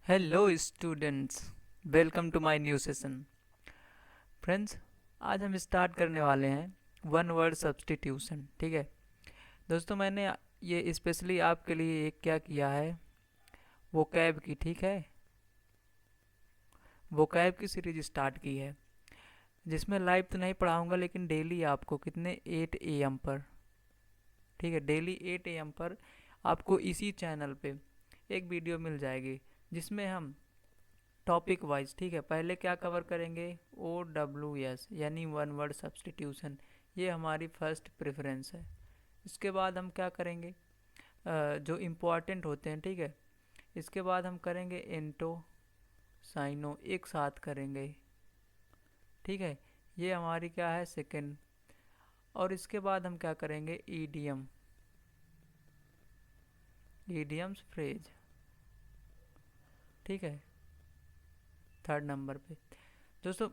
Hello students, welcome to my new session. Friends, आज हम start करने वाले हैं वन वर्ड सब्स्टिट्यूशन। ठीक है दोस्तों, मैंने ये स्पेशली आपके लिए एक क्या किया है, वोकैब की। ठीक है, वोकैब की सीरीज स्टार्ट की है, जिसमें लाइव तो नहीं पढ़ाऊंगा लेकिन डेली आपको कितने 8 AM पर, ठीक है, डेली 8 AM पर आपको इसी चैनल पे एक वीडियो मिल जाएगी, जिसमें हम टॉपिक वाइज, ठीक है, पहले क्या कवर करेंगे, OWS यानी वन वर्ड सब्स्टिट्यूशन। ये हमारी फर्स्ट प्रेफरेंस है। इसके बाद हम क्या करेंगे, जो इम्पोर्टेंट होते हैं, ठीक है, इसके बाद हम करेंगे एंटो साइनो, एक साथ करेंगे। ठीक है, ये हमारी क्या है, सेकेंड। और इसके बाद हम क्या करेंगे, ईडियम, ईडियम्स फ्रेज। ठीक है, थर्ड नंबर पे। दोस्तों,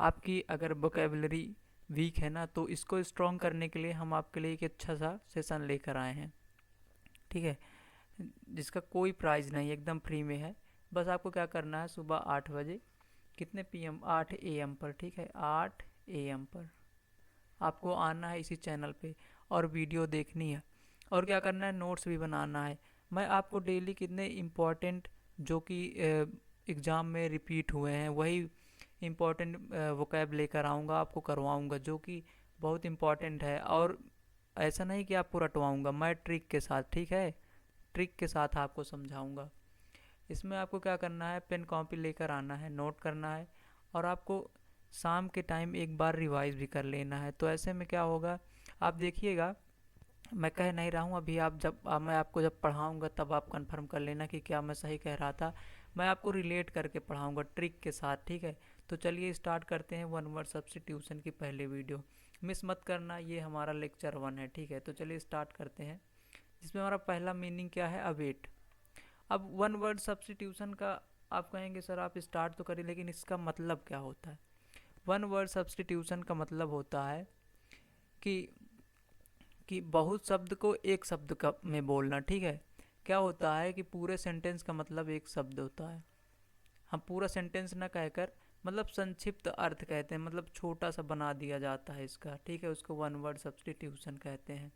आपकी अगर वोकेबलरी वीक है ना, तो इसको स्ट्रॉन्ग करने के लिए हम आपके लिए एक अच्छा सा सेशन लेकर आए हैं। ठीक है, जिसका कोई प्राइस नहीं, एकदम फ्री में है। बस आपको क्या करना है, सुबह 8 बजे, कितने PM, 8 AM पर, ठीक है, 8 AM पर आपको आना है इसी चैनल पे, और वीडियो देखनी है, और क्या करना है, नोट्स भी बनाना है। मैं आपको डेली कितने इम्पोर्टेंट, जो कि एग्ज़ाम में रिपीट हुए हैं, वही इम्पोर्टेंट वोकैब लेकर आऊँगा, आपको करवाऊँगा, जो कि बहुत इम्पोर्टेंट है। और ऐसा नहीं कि आपको रटवाऊँगा, मैं ट्रिक के साथ, ठीक है, ट्रिक के साथ आपको समझाऊँगा। इसमें आपको क्या करना है, पेन कॉपी लेकर आना है, नोट करना है, और आपको शाम के टाइम एक बार रिवाइज भी कर लेना है। तो ऐसे में क्या होगा, आप देखिएगा, मैं कह नहीं रहा हूँ अभी, आप जब मैं आपको जब पढ़ाऊँगा तब आप कंफर्म कर लेना कि क्या मैं सही कह रहा था। मैं आपको रिलेट करके पढ़ाऊँगा ट्रिक के साथ। ठीक है, तो चलिए स्टार्ट करते हैं वन वर्ड सब्स्टिट्यूशन की पहले वीडियो। मिस मत करना, ये हमारा लेक्चर 1 है। ठीक है, तो चलिए स्टार्ट करते हैं, जिसमें हमारा पहला मीनिंग क्या है, अवेट। अब वन वर्ड सब्स्टिट्यूशन का आप कहेंगे सर आप स्टार्ट तो करिए, लेकिन इसका मतलब क्या होता है। वन वर्ड सब्स्टिट्यूशन का मतलब होता है कि बहुत शब्द को एक शब्द का में बोलना। ठीक है, क्या होता है कि पूरे सेंटेंस का मतलब एक शब्द होता है। हम पूरा सेंटेंस ना कहकर, मतलब संक्षिप्त अर्थ कहते हैं, मतलब छोटा सा बना दिया जाता है इसका। ठीक है, उसको वन वर्ड सब्स्टिट्यूशन कहते हैं।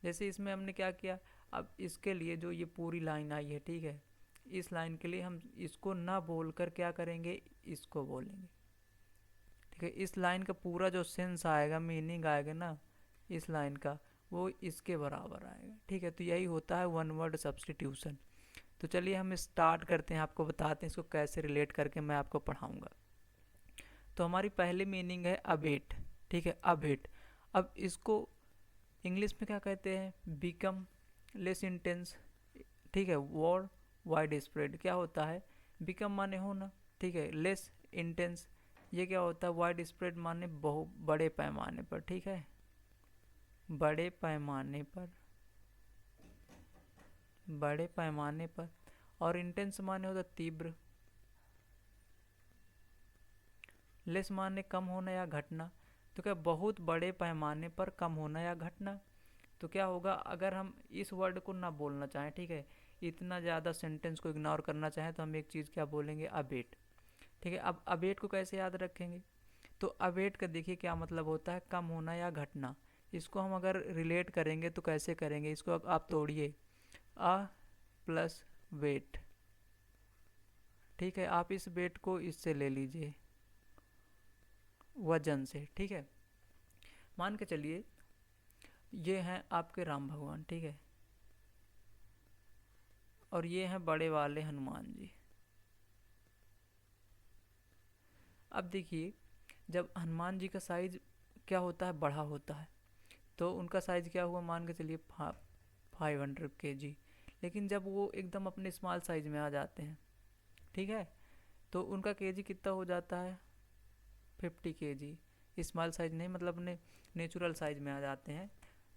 जैसे इसमें हमने क्या किया, अब इसके लिए जो ये पूरी लाइन आई है, ठीक है, इस लाइन के लिए हम इसको ना बोलकर क्या करेंगे, इसको बोलेंगे। ठीक है, इस लाइन का पूरा जो सेंस आएगा, मीनिंग आएगा ना इस लाइन का, वो इसके बराबर आएगा। ठीक है, तो यही होता है वन वर्ड सब्स्टिट्यूशन। तो चलिए हम स्टार्ट करते हैं, आपको बताते हैं इसको कैसे रिलेट करके मैं आपको पढ़ाऊँगा। तो हमारी पहली मीनिंग है अबेट। ठीक है, अबेट। अब इसको इंग्लिश में क्या कहते हैं, बिकम लेस इंटेंस। ठीक है, वॉर वाइड स्प्रेड क्या होता है, बिकम माने होना, ठीक है, लेस इंटेंस, ये क्या होता है, वाइड स्प्रेड माने बहु बड़े पैमाने पर। ठीक है, बड़े पैमाने पर, बड़े पैमाने पर। और इंटेंस माने होता तीव्र, लेस माने कम होना या घटना। तो क्या बहुत बड़े पैमाने पर कम होना या घटना। तो क्या होगा, अगर हम इस वर्ड को ना बोलना चाहें, ठीक है, इतना ज़्यादा सेंटेंस को इग्नोर करना चाहें, तो हम एक चीज़ क्या बोलेंगे, अबेट। ठीक है, अब अबेट को कैसे याद रखेंगे, तो अबेट का देखिए क्या मतलब होता है, कम होना या घटना। इसको हम अगर रिलेट करेंगे तो कैसे करेंगे, इसको अब आप तोड़िए, अ प्लस वेट। ठीक है, आप इस वेट को इससे ले लीजिए, वजन से। ठीक है, मान के चलिए ये हैं आपके राम भगवान, ठीक है, और ये हैं बड़े वाले हनुमान जी। अब देखिए, जब हनुमान जी का साइज क्या होता है, बड़ा होता है, तो उनका साइज क्या हुआ, मान के चलिए 500 kg। लेकिन जब वो एकदम अपने स्मॉल साइज में आ जाते हैं, ठीक है, तो उनका केजी कितना हो जाता है, 50 kg। स्मॉल साइज नहीं, मतलब अपने नेचुरल साइज में आ जाते हैं।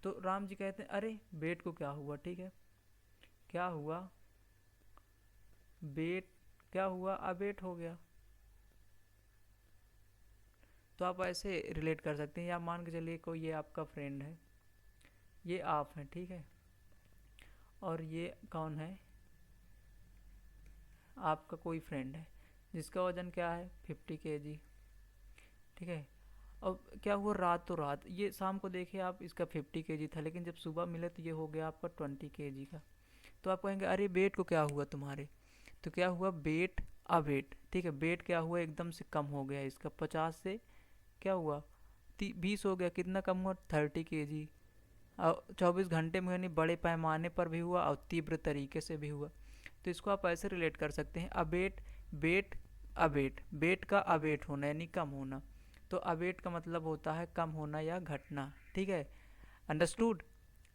तो राम जी कहते हैं अरे बेट को क्या हुआ, ठीक है, क्या हुआ, बेट, क्या हुआ, अबेट हो गया। तो आप ऐसे रिलेट कर सकते हैं, या मान के चलिए कोई ये आपका फ्रेंड है, ये आप हैं, ठीक है, और ये कौन है, आपका कोई फ्रेंड है जिसका वजन क्या है 50 kg, ठीक है। अब क्या हुआ, रात तो रात, ये शाम को देखे आप इसका 50 kg था, लेकिन जब सुबह मिले तो ये हो गया आपका 20 kg का। तो आप कहेंगे अरे वेट को क्या हुआ तुम्हारे, तो क्या हुआ, वेट अवेट, ठीक है। वेट क्या हुआ, एकदम से कम हो गया इसका, 50 से क्या हुआ 20 हो गया, कितना कम हुआ 30 kg। 24 घंटे में यानी बड़े पैमाने पर भी हुआ और तीव्र तरीके से भी हुआ। तो इसको आप ऐसे रिलेट कर सकते हैं, अबेट वेट अबेट, वेट का अबेट होना यानी कम होना, तो अबेट का मतलब होता है कम होना या घटना, ठीक है। अंडरस्टूड।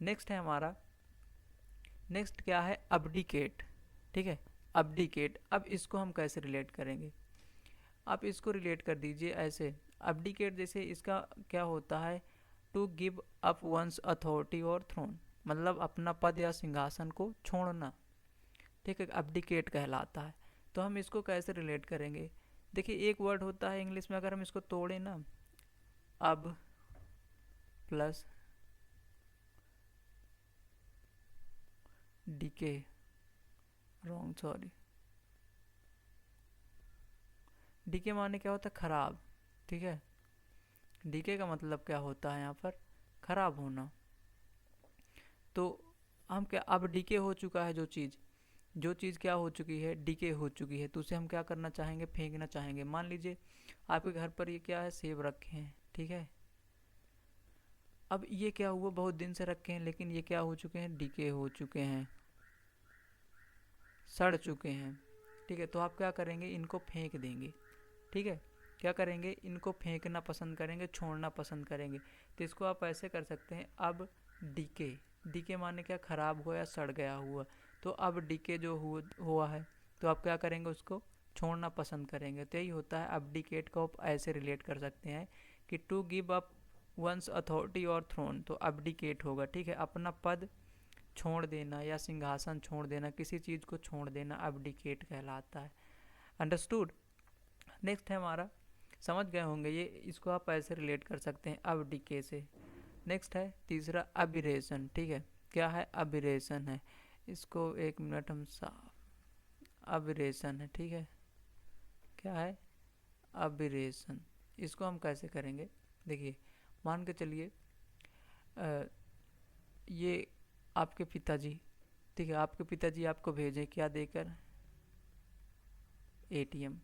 नेक्स्ट है हमारा, नेक्स्ट क्या है, अब्डिकेट, ठीक है। अब्डिकेट, अब इसको हम कैसे रिलेट करेंगे, आप इसको रिलेट कर दीजिए ऐसे, अब्डिकेट जैसे इसका क्या होता है, to give up one's authority और थ्रोन, मतलब अपना पद या सिंहासन को छोड़ना, ठीक है, अब्डिकेट कहलाता है। तो हम इसको कैसे रिलेट करेंगे, देखिए एक वर्ड होता है इंग्लिश में, अगर हम इसको तोड़ें ना, अब plus DK, wrong sorry, DK माने क्या होता है, खराब, ठीक है। डीके का मतलब क्या होता है यहाँ पर, खराब होना। तो हम क्या, अब डीके हो चुका है जो चीज़ क्या हो चुकी है, डीके हो चुकी है, तो उसे हम क्या करना चाहेंगे, फेंकना चाहेंगे। मान लीजिए आपके घर पर ये क्या है, सेब रखे हैं, ठीक है। अब ये क्या हुआ, बहुत दिन से रखे हैं, लेकिन ये क्या हो चुके हैं, डीके हो चुके हैं, सड़ चुके हैं, ठीक है। तो आप क्या करेंगे, इनको फेंक देंगे, ठीक है। क्या करेंगे, इनको फेंकना पसंद करेंगे, छोड़ना पसंद करेंगे। तो इसको आप ऐसे कर सकते हैं, अब डीके, डीके माने क्या, खराब हुआ या सड़ गया हुआ, तो अब डीके जो हुआ है, तो आप क्या करेंगे, उसको छोड़ना पसंद करेंगे। तो यही होता है अब्डिकेट को आप ऐसे रिलेट कर सकते हैं कि to give up one's authority और थ्रोन, तो अब्डिकेट होगा, ठीक है। अपना पद छोड़ देना या सिंहासन छोड़ देना, किसी चीज़ को छोड़ देना अब्डिकेट कहलाता है। अंडरस्टूड। नेक्स्ट है हमारा, समझ गए होंगे ये, इसको आप ऐसे रिलेट कर सकते हैं अब डीके से। नेक्स्ट है तीसरा अबिरेशन, ठीक है। क्या है, अबिरेशन है, इसको एक मिनट हम अबिरेशन है, ठीक है। क्या है, अबिरेशन, इसको हम कैसे करेंगे, देखिए मान के चलिए ये आपके पिताजी, ठीक है, आपके पिताजी आपको भेजें क्या देकर, एटीएम।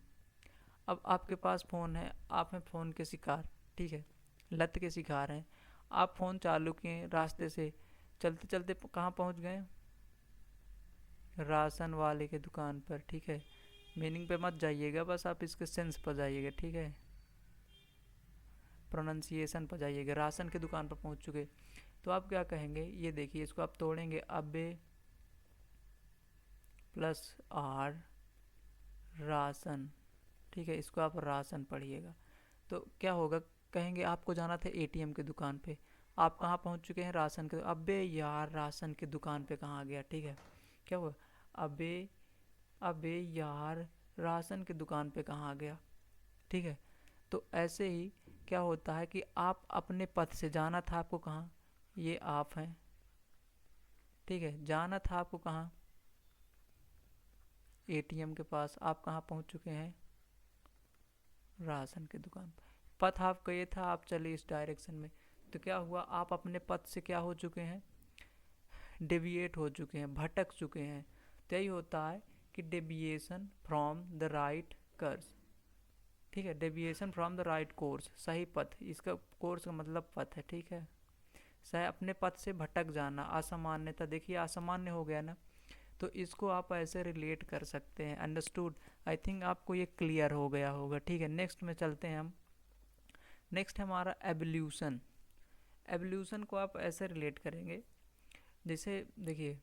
अब आपके पास फ़ोन है, आप हैं फ़ोन के शिकार, ठीक है, लत के शिकार हैं। आप फ़ोन चालू किए, रास्ते से चलते चलते कहाँ पहुँच गए, राशन वाले के दुकान पर, ठीक है। मीनिंग पे मत जाइएगा, बस आप इसके सेंस पर जाइएगा, ठीक है, प्रोनाउंसिएशन पर जाइएगा। राशन की दुकान पर पहुँच चुके, तो आप क्या कहेंगे, ये देखिए इसको आप तोड़ेंगे, अबे प्लस आर राशन, ठीक है, इसको आप राशन पढ़िएगा। तो क्या होगा, कहेंगे आपको जाना था एटीएम की दुकान पे, आप कहाँ पहुँच चुके हैं, राशन के, अबे यार राशन की दुकान पे कहाँ गया, ठीक है। क्या हुआ, अबे अबे यार राशन की दुकान पे कहाँ गया, ठीक है। तो ऐसे ही क्या होता है कि आप अपने पथ से, जाना था आपको कहाँ, ये आप हैं, ठीक है, जाना था आपको कहाँ, एटीएम के पास, आप कहाँ पहुँच चुके हैं, राशन की दुकान पर। पथ आपका ये था, आप चले इस डायरेक्शन में, तो क्या हुआ, आप अपने पथ से क्या हो चुके हैं, डेविएट हो चुके हैं, भटक चुके हैं। तो यही होता है कि डेविएशन फ्रॉम द राइट कर्स, ठीक है, deviation from the right course, सही पथ, इसका कोर्स का मतलब पथ है, ठीक है। सही, अपने पथ से भटक जाना, असामान्यता, देखिए असामान्य हो गया ना, तो इसको आप ऐसे रिलेट कर सकते हैं। अंडरस्टूड। आई थिंक आपको ये क्लियर हो गया होगा, ठीक है। नेक्स्ट में चलते हैं हम, नेक्स्ट है हमारा एवोल्यूशन। एवोल्यूशन को आप ऐसे रिलेट करेंगे, जैसे देखिए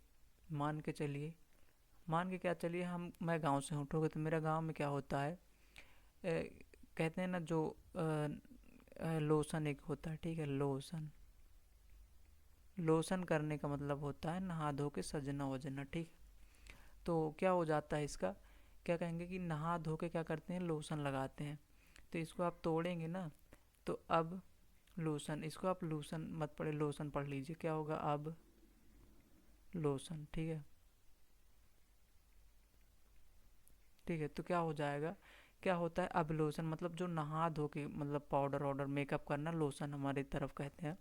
मान के क्या चलिए, मैं गांव से हूँ, ठीक है, तो मेरा गांव में क्या होता है, कहते हैं ना जो लोशन एक होता है, ठीक है, लोशन करने का मतलब होता है नहा धो के सजना वजना, ठीक। तो क्या हो जाता है इसका, क्या कहेंगे कि नहा धो के क्या करते हैं, लोशन लगाते हैं। तो इसको आप तोड़ेंगे ना, तो अब लोशन, इसको आप लोशन मत पढ़े, लोशन पढ़ लीजिए, क्या होगा, अब लोशन, ठीक है। ठीक है। तो क्या हो जाएगा, क्या होता है अब लोशन, मतलब जो नहा धो के मतलब पाउडर वाउडर मेकअप करना, लोशन हमारी तरफ कहते हैं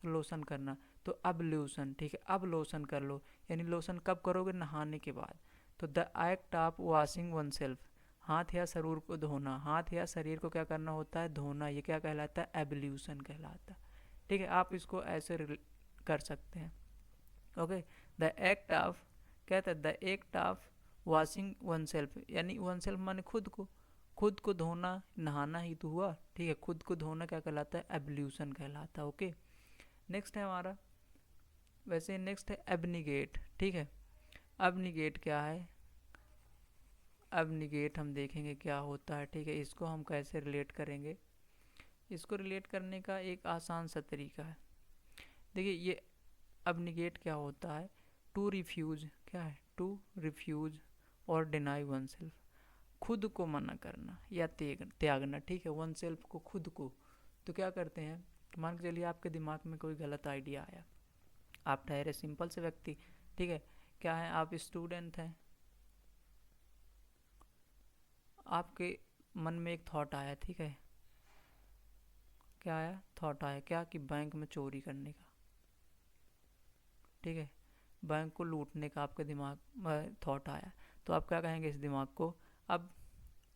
लोशन करना। तो अब लोशन, ठीक है, अब लोशन कर लो, यानी लोशन कब करोगे, नहाने के बाद। तो the act of washing one self, हाथ या शरीर को धोना, हाथ या शरीर को क्या करना होता है, धोना, ये क्या कहलाता है, एब्ल्यूशन कहलाता है। ठीक है, आप इसको ऐसे कर सकते हैं। ओके, द एक्ट ऑफ, कहते हैं the act of washing one self, यानी वन सेल्फ माने खुद को, खुद को धोना, नहाना ही तो हुआ। ठीक है, खुद को धोना क्या कहलाता है, एब्ल्यूशन कहलाता है। ओके, नेक्स्ट है हमारा, वैसे नेक्स्ट है एबनिगेट। ठीक है, एबनिगेट क्या है, एबनिगेट हम देखेंगे क्या होता है। ठीक है, इसको हम कैसे रिलेट करेंगे, इसको रिलेट करने का एक आसान सा तरीका है। देखिए ये एबनिगेट क्या होता है, टू रिफ्यूज, क्या है, टू रिफ्यूज और डिनाई वन सेल्फ, खुद को मना करना या त्यागना। ठीक है, वन सेल्फ को, खुद को। तो क्या करते हैं, मान के चलिए आपके दिमाग में कोई गलत आइडिया आया, आप ठहरे सिंपल से व्यक्ति, ठीक है, क्या है, आप स्टूडेंट हैं, आपके मन में एक थॉट आया, ठीक है, क्या आया, थॉट आया, क्या, कि बैंक में चोरी करने का। ठीक है, बैंक को लूटने का आपके दिमाग में थॉट आया। तो आप क्या कहेंगे इस दिमाग को, अब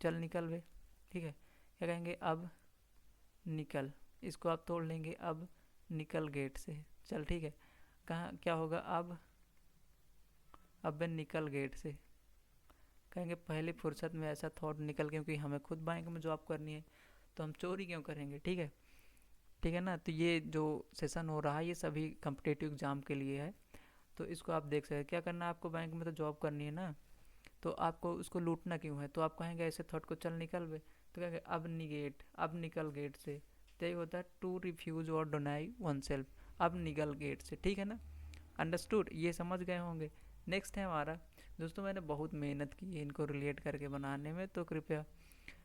चल निकल वे। ठीक है, क्या कहेंगे, अब निकल, इसको आप तोड़ लेंगे, अब निकल गेट से, चल। ठीक है, कहाँ क्या होगा, अब निकल गेट से, कहेंगे पहले फुर्सत में ऐसा थॉट निकल, क्योंकि हमें खुद बैंक में जॉब करनी है तो हम चोरी क्यों करेंगे। ठीक है, ठीक है ना। तो ये जो सेशन हो रहा है ये सभी कम्पिटेटिव एग्जाम के लिए है, तो इसको आप देख सकते हैं। क्या करना है आपको, बैंक में तो जॉब करनी है ना, तो आपको उसको लूटना क्यों है, तो आप कहेंगे ऐसे थॉट को, चल निकल वे, तो कहेंगे अब निगेट, अब निकल गेट से। तो ये होता है टू रिफ्यूज और डिनाई वन सेल्फ, अब निकल गेट से। ठीक है ना, अंडरस्टूड, ये समझ गए होंगे। नेक्स्ट है हमारा, दोस्तों मैंने बहुत मेहनत की है इनको रिलेट करके बनाने में, तो कृपया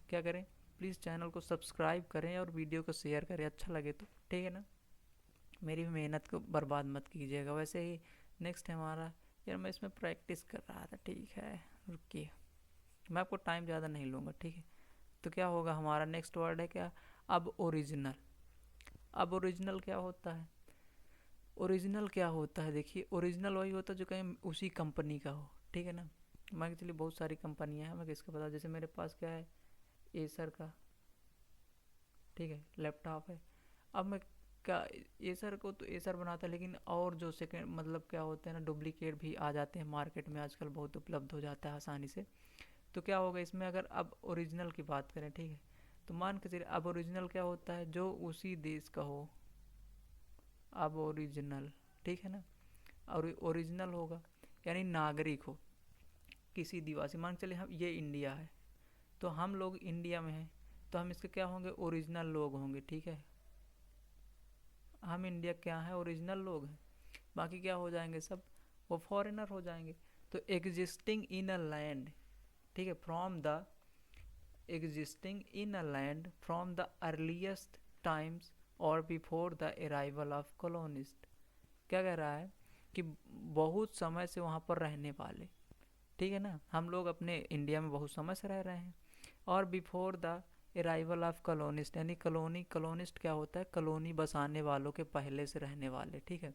क्या करें, प्लीज़ चैनल को सब्सक्राइब करें और वीडियो को शेयर करें अच्छा लगे तो, ठीक है ना, मेरी मेहनत को बर्बाद मत कीजिएगा। वैसे ही नेक्स्ट है हमारा, यार मैं इसमें प्रैक्टिस कर रहा था, ठीक है, रुकिए, मैं आपको टाइम ज़्यादा नहीं लूँगा। ठीक है, तो क्या होगा हमारा नेक्स्ट वर्ड है क्या, अब ओरिजिनल। अब ओरिजिनल क्या होता है, ओरिजिनल क्या होता है, देखिए ओरिजिनल वही होता है जो कहीं उसी कंपनी का हो। ठीक है ना, मान के चलिए बहुत सारी कंपनियां हैं, मैं किसका बता, जैसे मेरे पास क्या है, एसर का, ठीक है, लैपटॉप है। अब मैं क्या, एसर को तो एसर बनाता है, लेकिन और जो सेकेंड मतलब क्या होते हैं ना, डुप्लीकेट भी आ जाते हैं मार्केट में, आजकल बहुत उपलब्ध हो जाता है आसानी से। तो क्या होगा इसमें, अगर अब ओरिजिनल की बात करें, ठीक है, तो मान के चलिए अब ओरिजिनल क्या होता है, जो उसी देश का हो, अब ओरिजिनल, ठीक है ना, और ओरिजिनल होगा यानी नागरिक हो, किसी दिवासी, मान चलिए हम ये इंडिया है, तो हम लोग इंडिया में हैं, तो हम इसके क्या होंगे, ओरिजिनल लोग होंगे। ठीक है, हम इंडिया क्या है, ओरिजिनल लोग हैं, बाकी क्या हो जाएंगे, सब वो फॉरेनर हो जाएंगे। तो एग्जिस्टिंग इन अ लैंड, ठीक है, from the existing in a land from the earliest times और before the arrival of colonist. क्या कह रहा है कि बहुत समय से वहाँ पर रहने वाले, ठीक है ना, हम लोग अपने इंडिया में बहुत समय से रह रहे हैं, और before the arrival of colonist, यानी कॉलोनिस्ट क्या होता है, कॉलोनी बसाने वालों के पहले से रहने वाले। ठीक है,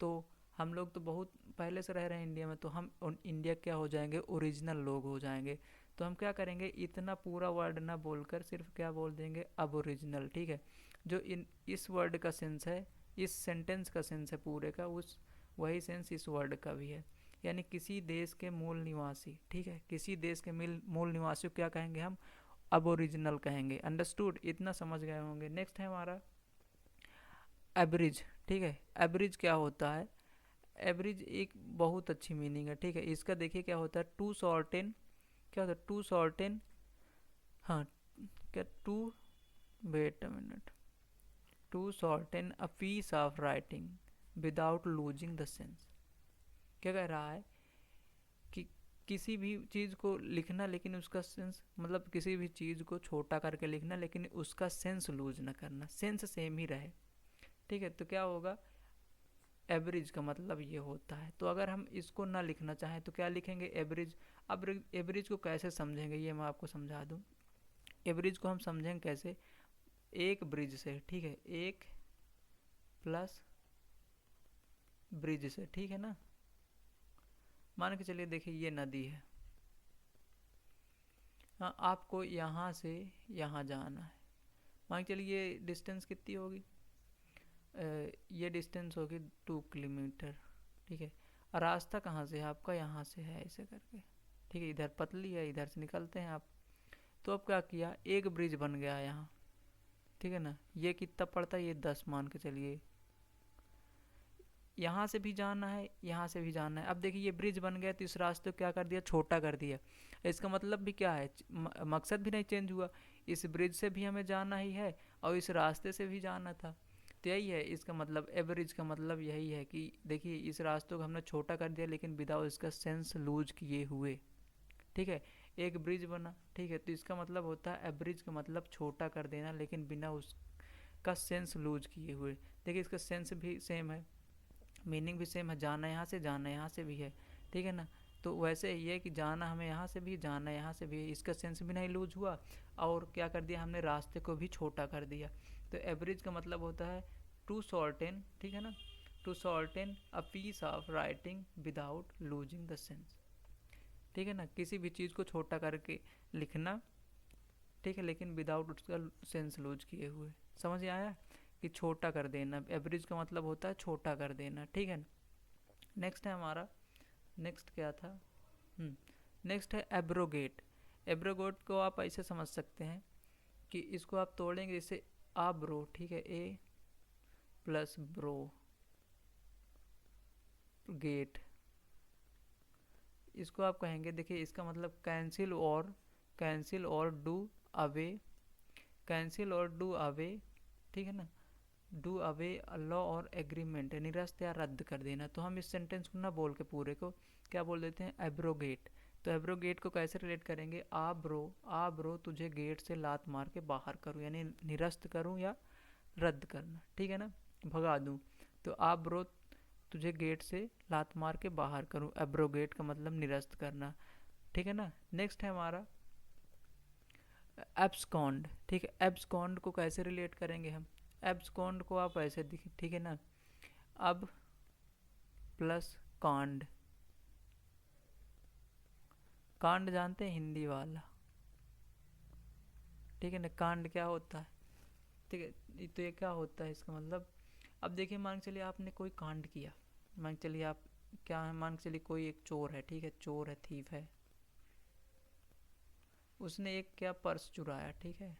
तो हम लोग तो बहुत पहले से रह रहे हैं इंडिया में, तो हम इंडिया क्या हो जाएंगे, ओरिजिनल लोग हो जाएंगे। तो हम क्या करेंगे, इतना पूरा वर्ड ना बोलकर सिर्फ क्या बोल देंगे, अब ओरिजिनल। ठीक है, जो इस वर्ड का सेंस है, इस सेंटेंस का सेंस है पूरे का, उस वही सेंस इस वर्ड का भी है, यानी किसी देश के मूल निवासी। ठीक है, किसी देश के मूल निवासी को क्या कहेंगे हम, अब ओरिजिनल कहेंगे। अंडरस्टूड, इतना समझ गए होंगे। नेक्स्ट है हमारा एवरेज। ठीक है, एवरेज क्या होता है, एवरेज एक बहुत अच्छी मीनिंग है। ठीक है, इसका देखिए क्या होता है, टू शॉर्टेन, क्या होता है, टू शॉर्टेन, हाँ, क्या, to, wait a minute, to shorten a piece of writing without losing the sense. क्या कह रहा है कि किसी भी चीज़ को लिखना, लेकिन उसका सेंस, मतलब किसी भी चीज़ को छोटा करके लिखना, लेकिन उसका सेंस लूज ना करना, सेंस सेम ही रहे। ठीक है, तो क्या होगा, एवरेज का मतलब ये होता है। तो अगर हम इसको ना लिखना चाहें तो क्या लिखेंगे, एवरेज। अब एवरेज को कैसे समझेंगे ये मैं आपको समझा दूं। एवरेज को हम समझेंगे कैसे, एक ब्रिज से, ठीक है, एक प्लस ब्रिज से, ठीक है ना। मान के चलिए देखिए ये नदी है, हाँ आपको यहाँ से यहाँ जाना है। मान के चलिए ये डिस्टेंस कितनी होगी, ये डिस्टेंस होगी 2 किलोमीटर, ठीक है। और रास्ता कहाँ से है आपका, यहाँ से है ऐसे करके, ठीक है। इधर पतली है, इधर से निकलते हैं आप। तो अब क्या किया, एक ब्रिज बन गया यहाँ, ठीक है ना। ये कितना पड़ता है, ये 10 मान के चलिए। यहाँ से भी जाना है, यहाँ से भी जाना है। अब देखिए ये ब्रिज बन गया तो इस रास्ते को क्या कर दिया, छोटा कर दिया। इसका मतलब भी क्या है, मकसद भी नहीं चेंज हुआ। इस ब्रिज से भी हमें जाना ही है और इस रास्ते से भी जाना था। तो यही है इसका मतलब, एवरेज का मतलब यही है कि देखिए इस रास्ते को हमने छोटा कर दिया लेकिन विदाउट इसका सेंस लूज किए हुए, ठीक है। एक ब्रिज बना, ठीक है, तो इसका मतलब होता है एवरेज का मतलब छोटा कर देना लेकिन बिना उसका सेंस लूज किए हुए। देखिए इसका सेंस भी सेम है, मीनिंग भी सेम है, जाना यहाँ से, जाना यहाँ से भी है, ठीक है ना। तो वैसे ये है कि जाना हमें यहाँ से भी, जाना यहाँ से भी है, इसका सेंस भी नहीं लूज हुआ और क्या कर दिया हमने, रास्ते को भी छोटा कर दिया। तो एवरेज का मतलब होता है टू शॉर्टेन, ठीक है ना, to shorten a piece of writing without losing the sense, ठीक है ना। किसी भी चीज़ को छोटा करके लिखना, ठीक है, लेकिन विदाउट उसका सेंस लूज किए हुए। समझ आया कि छोटा कर देना, एवरेज का मतलब होता है छोटा कर देना, ठीक है। नेक्स्ट है हमारा, नेक्स्ट क्या था, नेक्स्ट है एब्रोगेट। एब्रोगेट को आप ऐसे समझ सकते हैं कि इसको आप तोड़ेंगे जैसे आ ब्रो, ठीक है, ए प्लस ब्रो गेट, इसको आप कहेंगे, देखिए इसका मतलब कैंसिल और डू अवे, कैंसिल और डू अवे, ठीक है ना, डू अवे लॉ और एग्रीमेंट, निरस्त या रद्द कर देना। तो हम इस सेंटेंस को ना बोल के पूरे को क्या बोल देते हैं, एब्रोगेट। तो एब्रोगेट को कैसे रिलेट करेंगे, आ ब्रो तुझे गेट से लात मार के बाहर करूँ, यानी निरस्त करूँ या रद्द करना, ठीक है ना, भगा दूँ। तो आ ब्रो तुझे गेट से लात मार के बाहर करूँ, एब्रोगेट का मतलब निरस्त करना, ठीक है ना। नेक्स्ट है हमारा एब्सकॉन्ड, ठीक है। एब्सकॉन्ड को कैसे रिलेट करेंगे हम, एब्सकॉन्ड को आप ऐसे दिखे, ठीक है ना, अब प्लस कांड, कांड जानते हैं हिंदी वाला, ठीक है ना। कांड क्या होता है, ठीक है, तो ये क्या होता है इसका मतलब। अब देखिए मान के चलिए आपने कोई कांड किया, मान के चलिए आप क्या है, मान के चलिए कोई एक चोर है, ठीक है, चोर है, थीफ है, उसने एक क्या पर्स चुराया, ठीक है,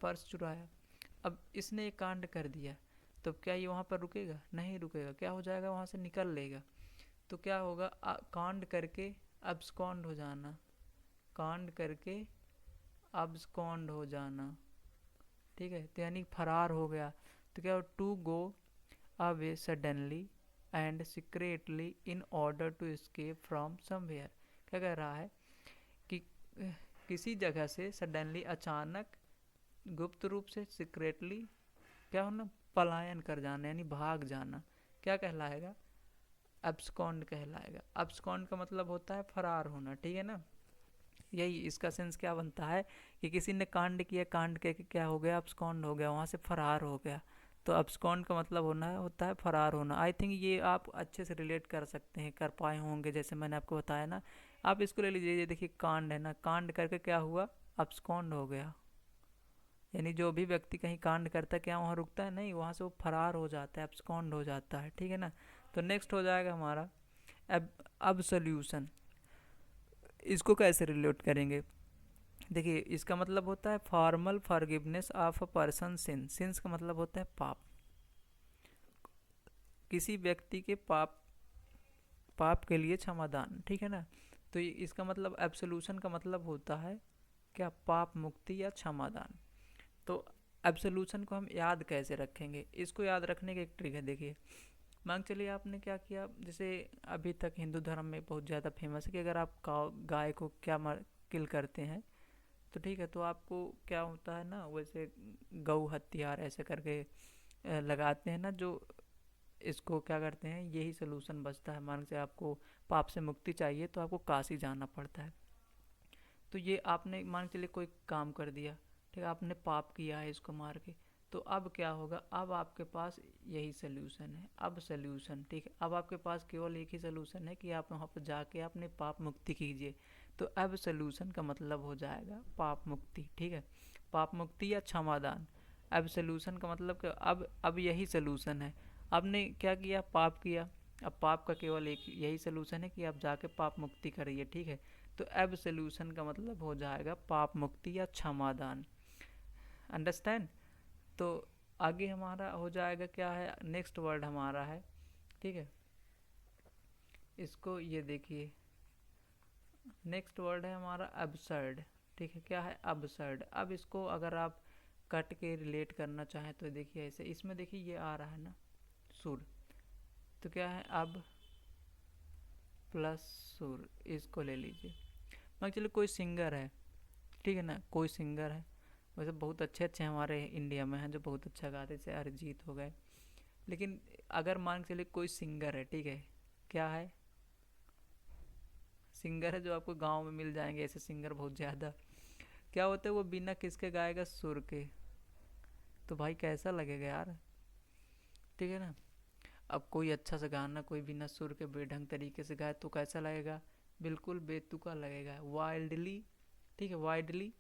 पर्स चुराया। अब इसने एक कांड कर दिया, तो क्या ये वहाँ पर रुकेगा, नहीं रुकेगा, क्या हो जाएगा, वहाँ से निकल लेगा। तो क्या होगा, कांड करके अब्सकॉन्ड हो जाना, कांड करके अब्सकॉन्ड हो जाना, ठीक है, तो यानी फरार हो गया। तो क्या, to go away suddenly and secretly in order to escape from somewhere. क्या कह रहा है कि किसी जगह से सडनली, अचानक, गुप्त रूप से, सीक्रेटली, क्या होना, पलायन कर जाना यानी भाग जाना, क्या कहलाएगा, एब्सकॉन्ड कहलाएगा। एब्सकॉन्ड का मतलब होता है फरार होना, ठीक है ना। यही इसका सेंस क्या बनता है कि किसी ने कांड किया, कांड के क्या हो गया, एब्सकॉन्ड हो गया, वहाँ से फरार हो गया। तो एब्सकॉन्ड का मतलब होना होता है फरार होना। आई थिंक ये आप अच्छे से रिलेट कर सकते हैं, कर पाए होंगे, जैसे मैंने आपको बताया ना। आप इसको ले लीजिए, ये देखिए कांड है ना, कांड करके क्या हुआ, एब्सकॉन्ड हो गया, यानी जो भी व्यक्ति कहीं कांड करता है क्या वहाँ रुकता है, नहीं, वहाँ से वो फरार हो जाता है, एब्सकॉन्ड हो जाता है, ठीक है ना। तो नेक्स्ट हो जाएगा हमारा अब सोल्यूशन। इसको कैसे रिलेट करेंगे, देखिए इसका मतलब होता है formal forgiveness of a person sin, sins का मतलब होता है पाप, किसी व्यक्ति के पाप के लिए क्षमादान, ठीक है ना। तो इसका मतलब एब्सोल्यूशन का मतलब होता है क्या, पाप मुक्ति या क्षमादान। तो एब्सोल्यूशन को हम याद कैसे रखेंगे, इसको याद रखने की एक ट्रिक है। देखिए मान चलिए आपने क्या किया, जैसे अभी तक हिंदू धर्म में बहुत ज़्यादा फेमस है कि अगर आप गाय को क्या किल करते हैं तो ठीक है, तो आपको क्या होता है ना, वैसे गौ हत्यार ऐसे करके लगाते हैं ना, जो इसको क्या करते हैं, यही सोल्यूशन बचता है। मान से आपको पाप से मुक्ति चाहिए तो आपको काशी जाना पड़ता है। तो ये आपने मान के चलिए कोई काम कर दिया, ठीक है, आपने पाप किया है इसको मार के, तो अब क्या होगा, अब आपके पास यही सोल्यूशन है। अब सोल्यूशन, ठीक है, अब आपके पास केवल एक ही सोल्यूशन है कि आप वहाँ पर जाके अपने पाप मुक्ति कीजिए। तो अब सोल्यूशन का मतलब हो जाएगा पाप मुक्ति, ठीक है, पाप मुक्ति या क्षमादान। अब सोल्यूशन का मतलब कि अब यही सोल्यूशन है। आपने क्या किया, पाप किया, अब पाप का केवल एक यही सोल्यूशन है कि आप जाके पाप मुक्ति करिए, ठीक है। तो अब सोल्यूशन का मतलब हो जाएगा पाप मुक्ति या क्षमादान। अंडरस्टैंड। तो आगे हमारा हो जाएगा क्या है, नेक्स्ट वर्ड हमारा है, ठीक है, इसको ये देखिए, नेक्स्ट वर्ड है हमारा अबसर्ड, ठीक है, क्या है, अबसर्ड। अब इसको अगर आप कट के रिलेट करना चाहें तो देखिए ऐसे, इसमें देखिए ये आ रहा है ना सुर, तो क्या है, अब प्लस सुर, इसको ले लीजिए। मान चलिए कोई सिंगर है, ठीक है ना, कोई सिंगर है, वैसे बहुत अच्छे अच्छे हमारे इंडिया में हैं जो बहुत अच्छा गाते, जैसे अरिजीत हो गए। लेकिन अगर मान के चलिए कोई सिंगर है, ठीक है, क्या है, सिंगर है जो आपको गांव में मिल जाएंगे ऐसे सिंगर बहुत ज़्यादा। क्या होता है, वो बिना किसके गाएगा, सुर के। तो भाई कैसा लगेगा यार, ठीक है ना। अब कोई अच्छा सा गाना कोई बिना सुर के बेढंग तरीके से गाए तो कैसा लगेगा, बिल्कुल बेतुका लगेगा, वाइल्डली, ठीक है, वाइडली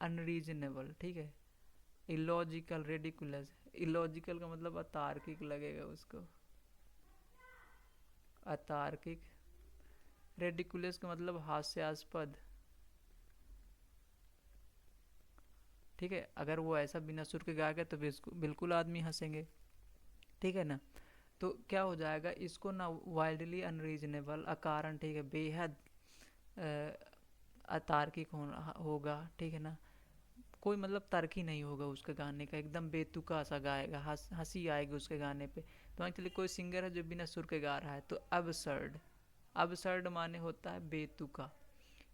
अनरीजनेबल, ठीक है, इलॉजिकल, रेडिकुलस। इलॉजिकल का मतलब अतार्किक लगेगा उसको, अतार्किक। रेडिकुलस का मतलब हास्यास्पद, ठीक है, अगर वो ऐसा बिना सुर के गाएगा तो बिल्कुल आदमी हंसेंगे, ठीक है ना। तो क्या हो जाएगा, इसको ना वाइल्डली अनरीजनेबल, अकारण, ठीक है, बेहद अतार्किक होगा, ठीक है ना, कोई मतलब तर्क ही नहीं होगा उसके गाने का, एकदम बेतुका सा गाएगा, हंसी आएगी उसके गाने पे। तो मान चलिए कोई सिंगर है जो बिना सुर के गा रहा है, तो अबसर्ड, अबसर्ड माने होता है बेतुका।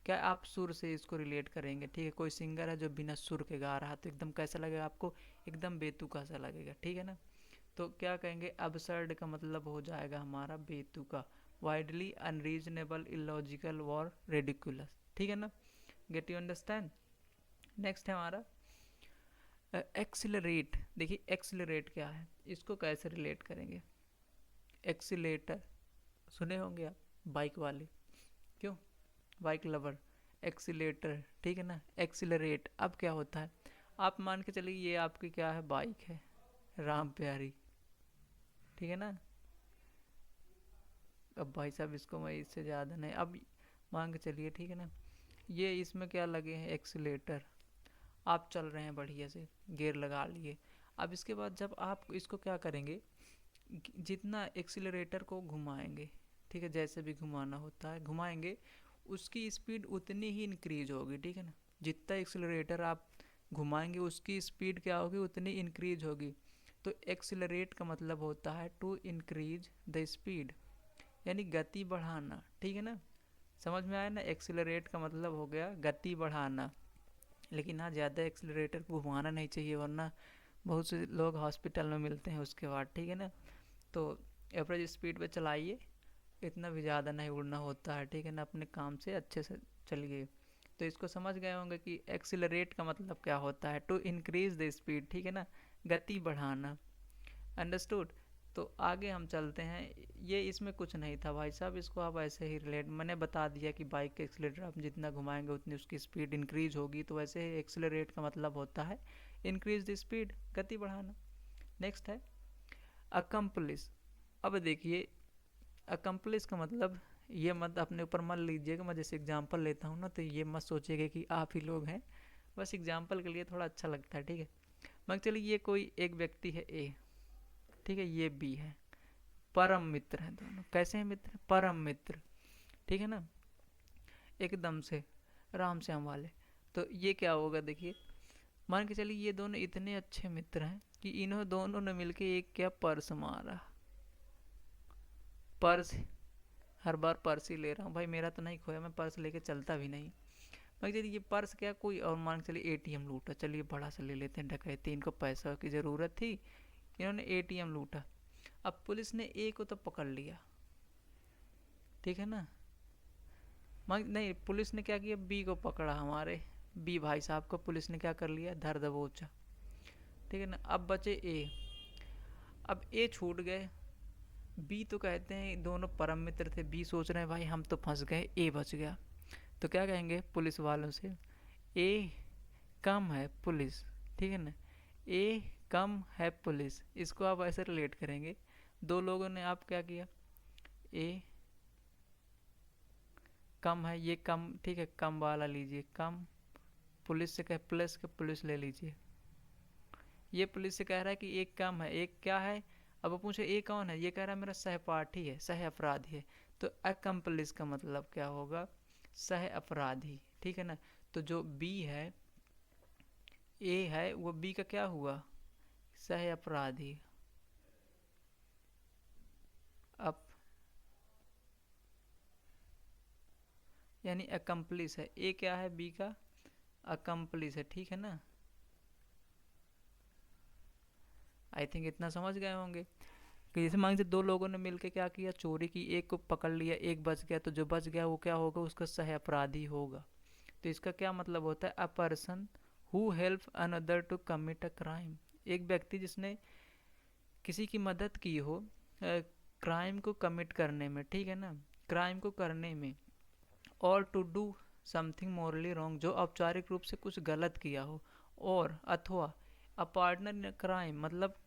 क्या आप सुर से इसको रिलेट करेंगे, ठीक है, कोई सिंगर है जो बिना सुर के गा रहा है तो एकदम कैसा लगेगा आपको, एकदम बेतुका सा लगेगा, ठीक है ना। तो क्या कहेंगे, अबसर्ड का मतलब हो जाएगा हमारा बेतुका, वाइडली अनरीजनेबल, इलॉजिकल और रेडिकुलस, ठीक है ना। Get you understand. नेक्स्ट है हमारा एक्सिलरेट। देखिए एक्सिलरेट क्या है, इसको कैसे रिलेट करेंगे, एक्सीलेटर सुने होंगे आप, बाइक वाले, क्यों, बाइक लवर, एक्सीलेटर, ठीक है ना, एक्सिलरेट। अब क्या होता है, आप मान के चलिए ये आपकी क्या है, बाइक है, राम प्यारी, ठीक है ना। अब भाई साहब इसको मैं इससे ज़्यादा नहीं, अब मान के चलिए, ठीक है ना, ये इसमें क्या लगे हैं, एक्सीलेटर। आप चल रहे हैं बढ़िया से, गियर लगा लिए। अब इसके बाद जब आप इसको क्या करेंगे, जितना एक्सीलरेटर को घुमाएंगे, ठीक है, जैसे भी घुमाना होता है घुमाएंगे, उसकी स्पीड उतनी ही इंक्रीज होगी, ठीक है ना। जितना एक्सीलरेटर आप घुमाएंगे उसकी स्पीड क्या होगी, उतनी इंक्रीज होगी। तो एक्सीलरेट का मतलब होता है टू इंक्रीज द स्पीड, यानी गति बढ़ाना, ठीक है ना। समझ में आया ना, एक्सीलरेट का मतलब हो गया गति बढ़ाना। लेकिन हाँ, ज़्यादा एक्सीलरेटर को घुमाना नहीं चाहिए वरना बहुत से लोग हॉस्पिटल में मिलते हैं उसके बाद, ठीक है ना। तो एवरेज स्पीड पे चलाइए, इतना भी ज़्यादा नहीं उड़ना होता है, ठीक है ना, अपने काम से अच्छे से चलिए। तो इसको समझ गए होंगे कि एक्सीलरेट का मतलब क्या होता है, टू इंक्रीज द स्पीड, ठीक है ना, गति बढ़ाना। अंडरस्टूड। तो आगे हम चलते हैं, ये इसमें कुछ नहीं था भाई साहब, इसको आप ऐसे ही रिलेट, मैंने बता दिया कि बाइक का एक्सीलरेटर आप जितना घुमाएंगे उतनी उसकी स्पीड इंक्रीज होगी, तो वैसे ही एक्सीलरेट का मतलब होता है इंक्रीज द स्पीड, गति बढ़ाना। नेक्स्ट है अकम्पलिश। अब देखिए अकम्पलिश का मतलब, ये मत अपने ऊपर मत लीजिएगा, मैं जैसे एग्जांपल लेता हूँ ना तो ये मत सोचिएगा कि आप ही लोग हैं, बस एग्जांपल के लिए थोड़ा अच्छा लगता है, ठीक है। मगर चलिए ये कोई एक व्यक्ति है ए, ठीक है, ये बी है, परम मित्र हैं दोनों। कैसे हैं मित्र, परम मित्र, ठीक है ना, एकदम से राम श्याम वाले। तो ये क्या होगा, देखिए मान के चलिए ये दोनों इतने अच्छे मित्र हैं कि इन्हों दोनों ने मिलके एक क्या पर्स मारा, पर्स, हर बार पर्स ही ले रहा हूँ भाई, मेरा तो नहीं खोया, मैं पर्स लेके चलता भी नहीं। मगर यदि ये पर्स क्या कोई और, मान के चलिए एटीएम लूटा, चलिए बड़ा सा ले लेते हैं डकैती, इनको पैसा की ज़रूरत थी, इन्होंने एटीएम लूटा। अब पुलिस ने ए को तो पकड़ लिया, ठीक है ना, नहीं पुलिस ने क्या किया, बी को पकड़ा, हमारे बी भाई साहब को पुलिस ने क्या कर लिया, धर दबोचा, ठीक है ना। अब बचे ए, अब ए छूट गए, बी तो कहते हैं दोनों परम मित्र थे, बी सोच रहे हैं भाई हम तो फंस गए, ए बच गया, तो क्या कहेंगे पुलिस वालों से, ए कम है पुलिस, ठीक है ना, ए कम है पुलिस, इसको आप ऐसे रिलेट करेंगे, दो लोगों ने आप क्या किया, ए कम है, ये कम, ठीक है, कम वाला लीजिए, कम पुलिस से कह, प्लस के पुलिस ले लीजिए, ये पुलिस से कह रहा है कि एक कम है, एक क्या है, अब पूछे ए कौन है, ये कह रहा है मेरा सहपाठी है, सह अपराधी है, तो अकम्पलिस का मतलब क्या होगा, सह अपराधी, ठीक है ना। तो जो बी है, ए है, वो बी का क्या हुआ, सह अपराधी, अब यानी अकम्पलिस है, ए क्या है, बी का अकम्पलिस है, ठीक है ना। आई थिंक इतना समझ गए होंगे कि जैसे मान लीजिए दो लोगों ने मिलकर क्या किया, चोरी की, एक को पकड़ लिया, एक बच गया, तो जो बच गया वो क्या होगा, उसका सह अपराधी होगा। तो इसका क्या मतलब होता है, a person who help another to commit a crime, एक व्यक्ति जिसने किसी की मदद की हो क्राइम को कमिट करने में, ठीक है ना, क्राइम को करने में, और to do something morally wrong, जो औपचारिक रूप से कुछ गलत किया हो, और अथवा अ पार्टनर इन क्राइम, मतलब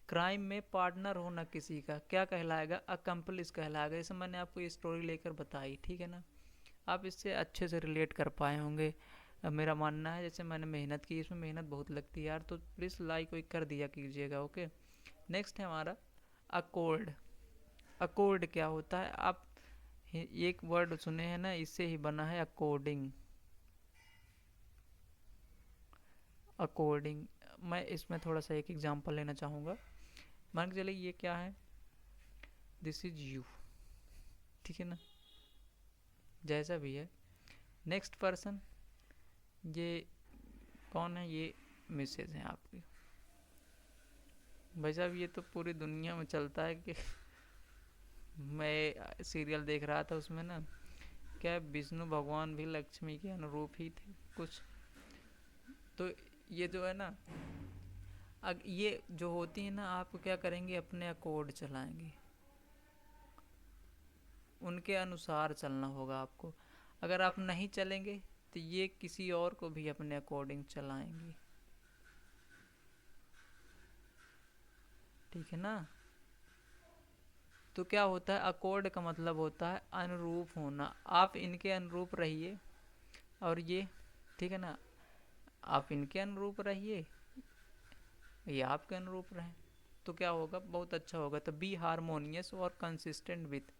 क्राइम में पार्टनर होना किसी का क्या कहलाएगा, अकम्पलिस कहलाएगा। जैसे मैंने आपको ये स्टोरी लेकर बताई, ठीक है ना, आप इससे अच्छे से रिलेट कर पाए होंगे, मेरा मानना है। जैसे मैंने मेहनत की, इसमें मेहनत बहुत लगती है यार, तो प्लीज़ लाइक वाइक कर दिया कीजिएगा, ओके। नेक्स्ट है हमारा अकॉर्ड। अकॉर्ड क्या होता है, आप एक वर्ड सुने हैं ना, इससे ही बना है अकॉर्डिंग, अकॉर्डिंग। मैं इसमें थोड़ा सा एक एग्जांपल लेना चाहूँगा, मान के चलिए ये क्या है, दिस इज यू, ठीक है ना, जैसा भी है। नेक्स्ट पर्सन, ये कौन है, ये मिसेज हैं आपकी, भाई साहब ये तो पूरी दुनिया में चलता है कि मैं सीरियल देख रहा था, उसमें ना क्या विष्णु भगवान भी लक्ष्मी के अनुरूप ही थे कुछ, तो ये जो है ना, ये जो होती है ना, आप क्या करेंगे, अपने अकॉर्ड चलाएंगे, उनके अनुसार चलना होगा आपको। अगर आप नहीं चलेंगे तो ये किसी और को भी अपने अकॉर्डिंग चलाएंगे, ठीक है ना। तो क्या होता है, अकॉर्ड का मतलब होता है अनुरूप होना, आप इनके अनुरूप रहिए, और ये, ठीक है ना, आप इनके अनुरूप रहिए, ये आपके अनुरूप रहें, तो क्या होगा, बहुत अच्छा होगा। तो बी हारमोनियस और कंसिस्टेंट विथ,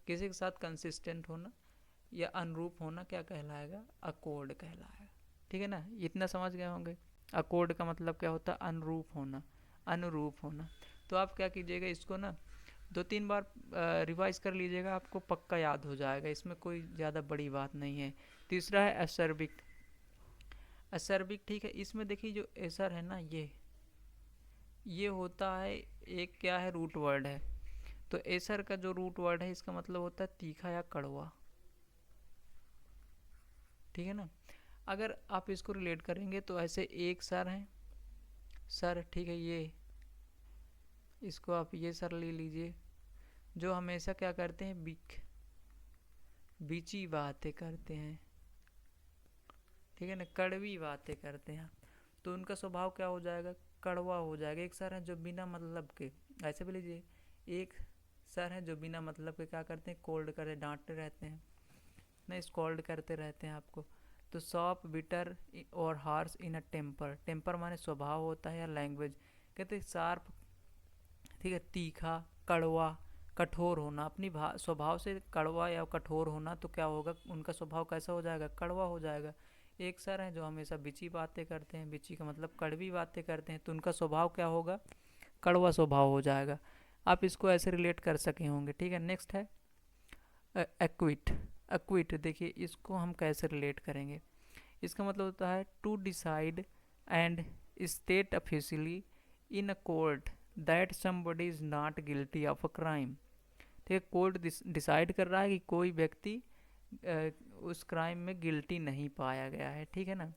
किसी के साथ कंसिस्टेंट होना या अनुरूप होना क्या कहलाएगा, अकॉर्ड कहलाएगा, ठीक है ना। इतना समझ गए होंगे, अकॉर्ड का मतलब क्या होता है, अनुरूप होना, अनुरूप होना। तो आप क्या कीजिएगा, इसको ना 2-3 बार रिवाइज कर लीजिएगा, आपको पक्का याद हो जाएगा, इसमें कोई ज़्यादा बड़ी बात नहीं है। तीसरा है असर्बिक। असर्बिक, ठीक है, इसमें देखिए जो एसर है ना, ये होता है, एक क्या है, रूट वर्ड है, तो एसर का जो रूट वर्ड है इसका मतलब होता है तीखा या कड़वा, ठीक है ना। अगर आप इसको रिलेट करेंगे तो ऐसे एक सर है, सर, ठीक है, ये इसको आप ये सर ले लीजिए, जो हमेशा क्या करते हैं, बीची बातें करते हैं, ठीक है ना, कड़वी बातें करते हैं, तो उनका स्वभाव क्या हो जाएगा, कड़वा हो जाएगा। एक सर हैं जो बिना मतलब के, ऐसे भी लीजिए, एक सर हैं जो बिना मतलब के क्या करते हैं, कोल्ड करते, डांटते रहते हैं, नहीं स्कॉल्ड करते रहते हैं आपको। तो सॉफ्ट, बिटर और हार्श इन अ टेम्पर, टेम्पर माने स्वभाव होता है या लैंग्वेज, कहते हैं शार्प, ठीक है, तीखा, कड़वा, कठोर होना, अपनी स्वभाव से कड़वा या कठोर होना, तो क्या होगा, उनका स्वभाव कैसा हो जाएगा, कड़वा हो जाएगा। एक सर हैं जो हमेशा बिची बातें करते हैं, बिची का मतलब कड़वी बातें करते हैं, तो उनका स्वभाव क्या होगा, कड़वा स्वभाव हो जाएगा। आप इसको ऐसे रिलेट कर सके होंगे, ठीक है। नेक्स्ट है एक्विट। एक्विट देखिए इसको हम कैसे रिलेट करेंगे, इसका मतलब होता है to decide and state officially in a court, that somebody is not guilty of a crime. ठीक है, कोर्ट डिसाइड कर रहा है कि कोई व्यक्ति उस क्राइम में गिल्टी नहीं पाया गया है। ठीक है ना,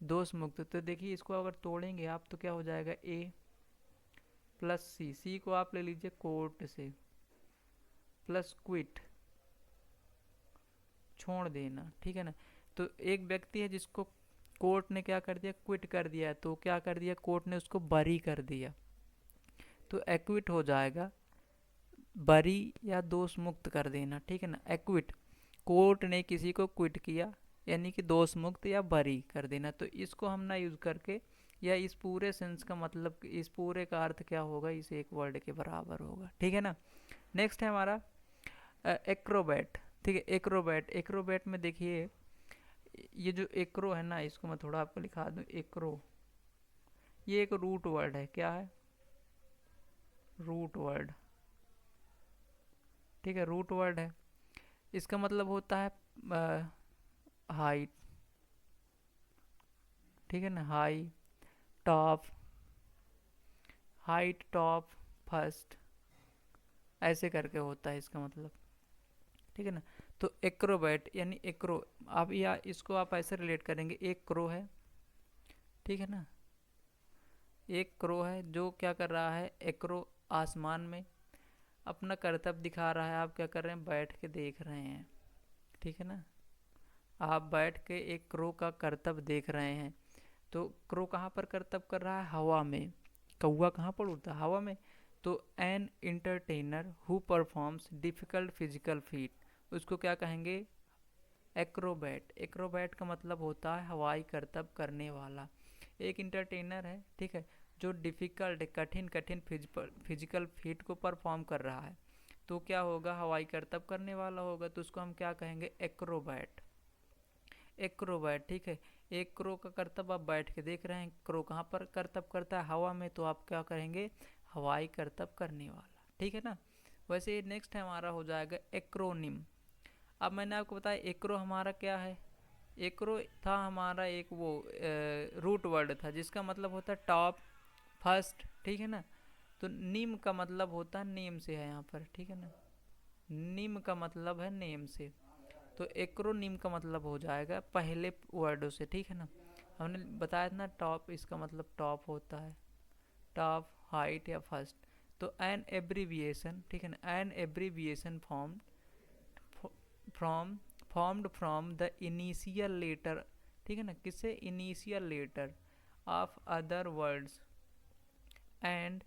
दोष मुक्त। तो देखिए इसको अगर तोड़ेंगे आप तो क्या हो जाएगा, ए प्लस सी, सी को आप ले लीजिए कोर्ट से, प्लस क्विट, छोड़ देना। ठीक है ना, तो एक व्यक्ति है जिसको कोर्ट ने क्या कर दिया, क्विट कर दिया है, तो क्या कर दिया, कोर्ट ने उसको बरी कर दिया, तो एक्विट हो जाएगा, बरी या दोष मुक्त कर देना। ठीक है ना, एक्विट, कोर्ट ने किसी को क्विट किया यानी कि दोष मुक्त या बरी कर देना। तो इसको हम ना यूज करके, या इस पूरे सेंस का मतलब, इस पूरे का अर्थ क्या होगा, इस एक वर्ड के बराबर होगा। ठीक है ना, नेक्स्ट है हमारा एक्रोबैट। ठीक है, एक्रोबैट, एक्रोबैट में देखिए ये जो एक्रो है ना, इसको मैं थोड़ा आपको लिखा दूं, एक्रो ये एक रूट वर्ड है। क्या है, रूट वर्ड। ठीक है, रूट वर्ड है, इसका मतलब होता है हाइट। ठीक है ना, high, top, height, top, first, ऐसे करके होता है इसका मतलब। ठीक है ना, तो एक्रोबैट यानी एक्रो, आप या इसको आप ऐसे रिलेट करेंगे, एक क्रो है। ठीक है ना, एक क्रो है जो क्या कर रहा है, एक्रो आसमान में अपना करतब दिखा रहा है। आप क्या कर रहे हैं, बैठ के देख रहे हैं। ठीक है ना, आप बैठ के एक क्रो का करतब देख रहे हैं। तो क्रो कहाँ पर करतब कर रहा है, हवा में। कौवा कहाँ पर उड़ता है, हवा में। तो an entertainer who performs difficult physical feat, उसको क्या कहेंगे, एक्रोबैट। एक्रोबैट का मतलब होता है हवाई करतब करने वाला। एक इंटरटेनर है, ठीक है, जो डिफ़िकल्ट कठिन कठिन फिजिकल फीट को परफॉर्म कर रहा है, तो क्या होगा, हवाई करतब करने वाला होगा, तो उसको हम क्या कहेंगे, एक्रोबैट। एक्रोबैट। ठीक है, एक क्रो का करतब आप बैठ के देख रहे हैं, क्रो कहाँ पर करतब करता है, हवा में, तो आप क्या करेंगे, हवाई करतब करने वाला। ठीक है ना, वैसे नेक्स्ट है हमारा हो जाएगा एक्रोनिम। अब मैंने आपको बताया एक्रो हमारा क्या है, एक्रो था हमारा एक वो रूट वर्ड था जिसका मतलब होता है टॉप, फर्स्ट। ठीक है ना, तो निम का मतलब होता है, नेम से है यहाँ पर। ठीक है ना, निम का मतलब है नेम से, तो एक्रोनिम का मतलब हो जाएगा पहले वर्डों से। ठीक है ना, हमने बताया था ना टॉप, इसका मतलब टॉप होता है, टॉप, हाइट या फर्स्ट। तो एन एब्रीविएशन, ठीक है ना, an abbreviation from formed from the initial letter. ठीक है ना, किससे, initial letter of other words and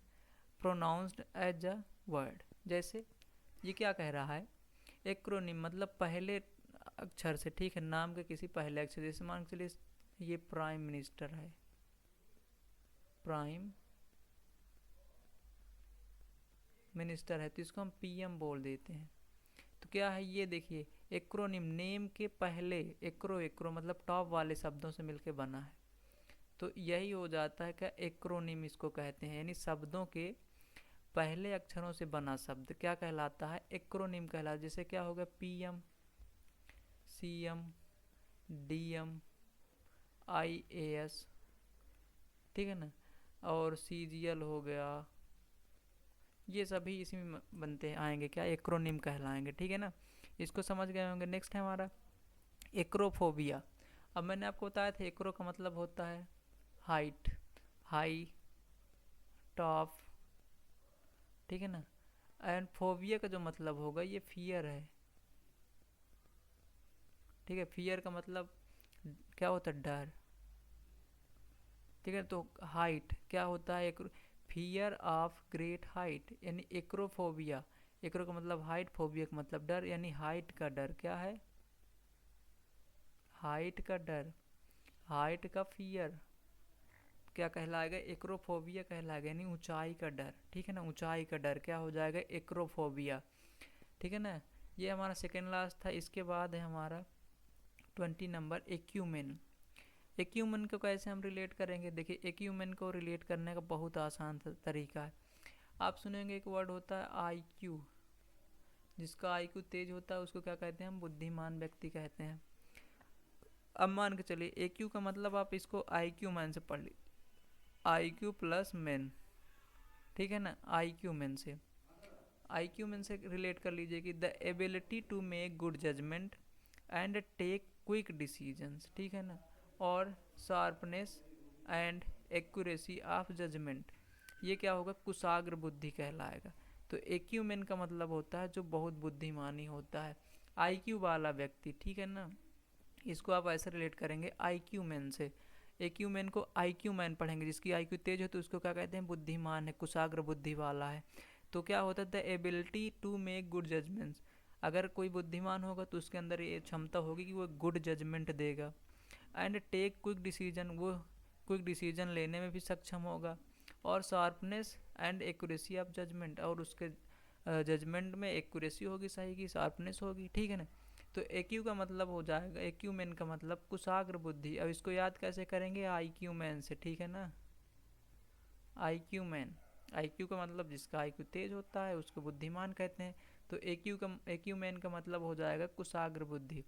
pronounced as a word. जैसे ये क्या कह रहा है, एक्रोनिम मतलब पहले अक्षर से। ठीक है, नाम के किसी पहले अक्षर, जैसे मान के चलिए ये प्राइम मिनिस्टर है, प्राइम मिनिस्टर है, तो इसको हम पीएम बोल देते हैं। तो क्या है ये, देखिए एक्रोनिम नेम के पहले, एक्रो, एक्रो मतलब टॉप वाले शब्दों से मिलके बना है, तो यही हो जाता है क्या, एक्रोनिम इसको कहते हैं, यानी शब्दों के पहले अक्षरों से बना शब्द क्या कहलाता है, एक्रोनिम कहलाता है। जैसे क्या होगा, पीएम, सीएम, डीएम, आईएएस। ठीक है ना, और सीजीएल हो गया, ये सभी इसी में बनते आएंगे, क्या, एक्रोनिम कहलाएंगे। ठीक है ना, इसको समझ गए होंगे। नेक्स्ट है हमारा एक्रोफोबिया। अब मैंने आपको बताया था एक्रो का मतलब होता है हाइट, हाई, टॉप। ठीक है ना, एंड फोबिया का जो मतलब होगा ये फियर है। ठीक है, फियर का मतलब क्या होता है, डर। ठीक है, तो हाइट क्या होता है, एक फियर ऑफ ग्रेट हाइट, यानी एक्रोफोबिया। एक्रो का मतलब हाइट, फोबिया का मतलब डर, यानी हाइट का डर। क्या है, हाइट का डर, हाइट का फियर क्या कहलाएगा, एक्रोफोबिया कहलाएगा, यानी ऊंचाई का डर। ठीक है ना, ऊंचाई का डर क्या हो जाएगा, एक्रोफोबिया। ठीक है ना, ये हमारा सेकेंड लास्ट था। इसके बाद है हमारा 20 नंबर एक्यूमेन। एक्यूमेन को कैसे हम रिलेट करेंगे, देखिए एक्यूमेन को रिलेट करने का बहुत आसान तरीका है। आप सुनेंगे एक वर्ड होता है आई क्यू, जिसका आई क्यू तेज होता है उसको क्या कहते हैं, हम बुद्धिमान व्यक्ति कहते हैं। अब मान के चलिए ए क्यू का मतलब आप इसको आई क्यू मैन से पढ़ ली, आई क्यू प्लस मैन। ठीक है ना। IQ मैन से, IQ मैन से रिलेट कर लीजिए कि the ability to make good judgement and take quick decisions, ठीक है ना। और sharpness and accuracy of judgement, ये क्या होगा, कुशाग्र बुद्धि कहलाएगा। तो एक्यूमेन का मतलब होता है जो बहुत बुद्धिमानी होता है, IQ वाला व्यक्ति, ठीक है ना। इसको आप ऐसे रिलेट करेंगे IQ मैन से। एक्यू मैन को IQ मैन पढ़ेंगे, जिसकी IQ तेज हो तो उसको क्या कहते हैं, बुद्धिमान है, कुशाग्र बुद्धि वाला है। तो क्या होता है, the ability to make good judgements, अगर कोई बुद्धिमान होगा तो उसके अंदर ये क्षमता होगी कि वो गुड जजमेंट देगा। एंड टेक क्विक डिसीजन, वो क्विक डिसीजन लेने में भी सक्षम होगा। और sharpness and accuracy of judgement, और उसके जजमेंट में एक्यूरेसी होगी, सही की शार्पनेस होगी, ठीक है ना। तो AQ का मतलब हो जाएगा, AQ मैन का मतलब कुशाग्र बुद्धि। अब इसको याद कैसे करेंगे, IQ मैन से, ठीक है ना। IQ मैन, IQ का मतलब जिसका IQ तेज होता है उसको बुद्धिमान कहते हैं। तो AQ मैन का मतलब हो जाएगा कुशाग्र बुद्धि।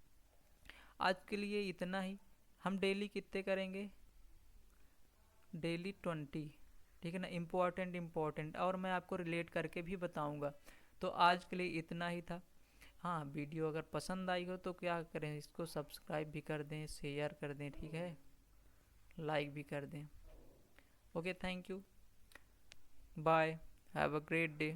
आज के लिए इतना ही। हम डेली कितने करेंगे, डेली 20, ठीक है ना। इम्पोर्टेंट और मैं आपको रिलेट करके भी बताऊंगा। तो आज के लिए इतना ही था। हाँ, वीडियो अगर पसंद आई हो तो क्या करें, इसको सब्सक्राइब भी कर दें, शेयर कर दें, ठीक है, लाइक भी कर दें। Okay, thank you, bye, have a great day.